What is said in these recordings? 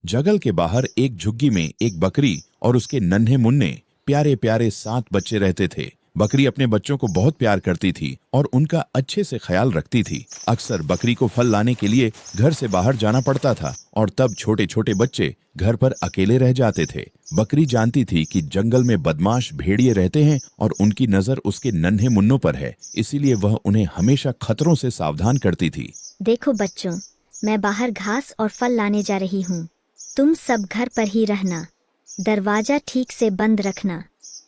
जंगल के बाहर एक झुग्गी में एक बकरी और उसके नन्हे मुन्ने प्यारे प्यारे 7 बच्चे रहते थे। बकरी अपने बच्चों को बहुत प्यार करती थी और उनका अच्छे से ख्याल रखती थी। अक्सर बकरी को फल लाने के लिए घर से बाहर जाना पड़ता था और तब छोटे छोटे बच्चे घर पर अकेले रह जाते थे। बकरी जानती थी कि जंगल में बदमाश भेड़िए रहते हैं और उनकी नजर उसके नन्हे मुन्नों पर है, इसीलिए वह उन्हें हमेशा खतरों से सावधान करती थी। देखो बच्चों, मैं बाहर घास और फल लाने जा रही हूँ। तुम सब घर पर ही रहना, दरवाजा ठीक से बंद रखना,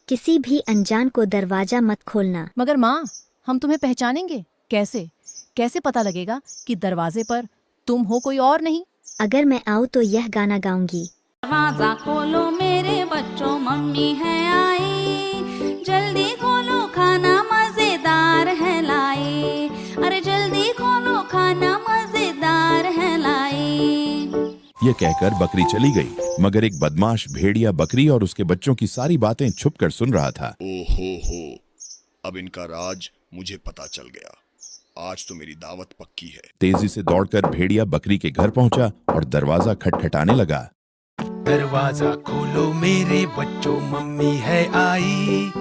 किसी भी अनजान को दरवाजा मत खोलना। मगर माँ, हम तुम्हें पहचानेंगे कैसे? कैसे पता लगेगा कि दरवाजे पर तुम हो, कोई और नहीं? अगर मैं आऊँ तो यह गाना गाऊंगी। दरवाजा खोलो मेरे बच्चों, मम्मी है आई, जल्दी खोलो खाना मजेदार है लाई, अरे जल्दी खोलो खाना मजेदार है लाई। ये कहकर बकरी चली गई, मगर एक बदमाश भेड़िया बकरी और उसके बच्चों की सारी बातें छुपकर सुन रहा था। ओहो, अब इनका राज मुझे पता चल गया। आज तो मेरी दावत पक्की है। तेजी से दौड़कर भेड़िया बकरी के घर पहुंचा और दरवाजा खटखटाने लगा। दरवाजा खोलो मेरे बच्चों, मम्मी है आई,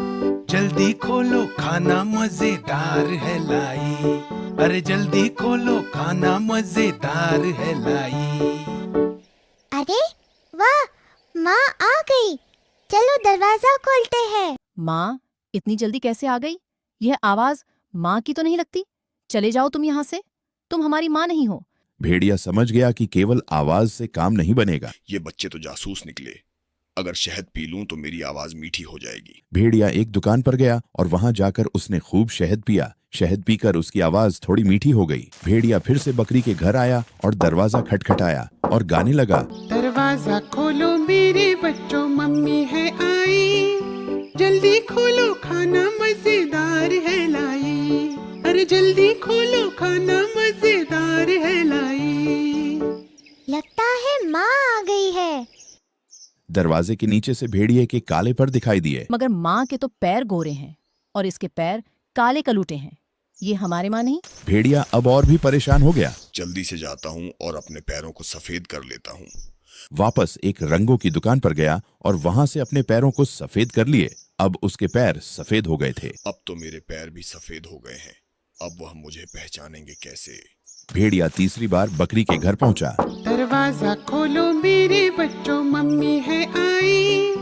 जल्दी खोलो खाना मजेदार है लाई, अरे जल्दी खोलो खाना मजेदार है लाई। अरे वाह, माँ आ गई, चलो दरवाजा खोलते हैं। माँ इतनी जल्दी कैसे आ गई? यह आवाज माँ की तो नहीं लगती। चले जाओ तुम यहाँ से, तुम हमारी माँ नहीं हो। भेड़िया समझ गया कि केवल आवाज से काम नहीं बनेगा। ये बच्चे तो जासूस निकले। अगर शहद पी लूं तो मेरी आवाज मीठी हो जाएगी। भेड़िया एक दुकान पर गया और वहां जाकर उसने खूब शहद पिया। शहद पीकर उसकी आवाज थोड़ी मीठी हो गई। भेड़िया फिर से बकरी के घर आया और दरवाजा खटखटाया और गाने लगा। दरवाजा खोलो मेरे बच्चों, मम्मी है आई, जल्दी खोलो खाना मजेदार है लाई, अरे जल्दी खोलो खाना मजेदार है लाई। लगता है माँ आ गई है। दरवाजे के नीचे से भेड़िए के काले पर दिखाई दिए। मगर माँ के तो पैर गोरे हैं और इसके पैर काले कलूटे हैं। ये हमारे माँ नहीं। भेड़िया अब और भी परेशान हो गया। जल्दी से जाता हूँ और अपने पैरों को सफेद कर लेता हूँ। वापस एक रंगों की दुकान पर गया और वहां से अपने पैरों को सफेद कर लिए। अब उसके पैर सफेद हो गए थे। अब तो मेरे पैर भी सफेद हो गए हैं। अब वह मुझे पहचानेंगे कैसे? भेड़िया तीसरी बार बकरी के घर पहुंचा। दरवाजा खोलो मेरे बच्चों, मम्मी है आई,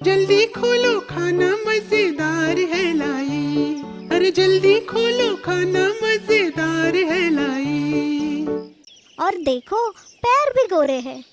जल्दी खोलो खाना मजेदार है लाई, अरे जल्दी खोलो खाना मजेदार है लाई। और देखो, पैर भी गोरे हैं।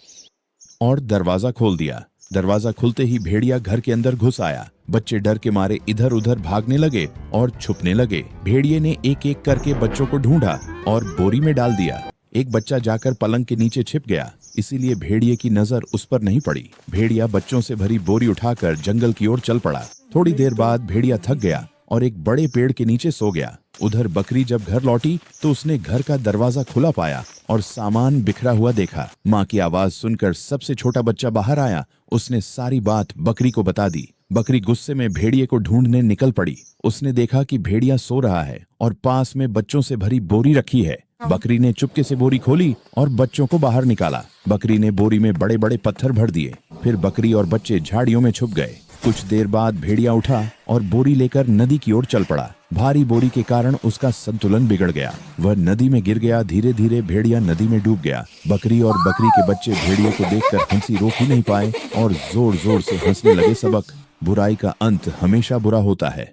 और दरवाजा खोल दिया। दरवाजा खुलते ही भेड़िया घर के अंदर घुस आया। बच्चे डर के मारे इधर उधर भागने लगे और छुपने लगे। भेड़िए ने एक एक करके बच्चों को ढूंढा और बोरी में डाल दिया। एक बच्चा जाकर पलंग के नीचे छिप गया, इसीलिए भेड़िए की नजर उस पर नहीं पड़ी। भेड़िया बच्चों से भरी बोरी उठाकर जंगल की ओर चल पड़ा। थोड़ी देर बाद भेड़िया थक गया और एक बड़े पेड़ के नीचे सो गया। उधर बकरी जब घर लौटी तो उसने घर का दरवाजा खुला पाया और सामान बिखरा हुआ देखा। माँ की आवाज सुनकर सबसे छोटा बच्चा बाहर आया। उसने सारी बात बकरी को बता दी। बकरी गुस्से में भेड़िए को ढूंढने निकल पड़ी। उसने देखा कि भेड़िया सो रहा है और पास में बच्चों से भरी बोरी रखी है। बकरी ने चुपके से बोरी खोली और बच्चों को बाहर निकाला। बकरी ने बोरी में बड़े बड़े पत्थर भर दिए। फिर बकरी और बच्चे झाड़ियों में छुप गए। कुछ देर बाद भेड़िया उठा और बोरी लेकर नदी की ओर चल पड़ा। भारी बोरी के कारण उसका संतुलन बिगड़ गया। वह नदी में गिर गया। धीरे धीरे भेड़िया नदी में डूब गया। बकरी और बकरी के बच्चे भेड़िए को देखकर हंसी रोक ही नहीं पाए और जोर जोर से हंसने लगे। सबक: बुराई का अंत हमेशा बुरा होता है।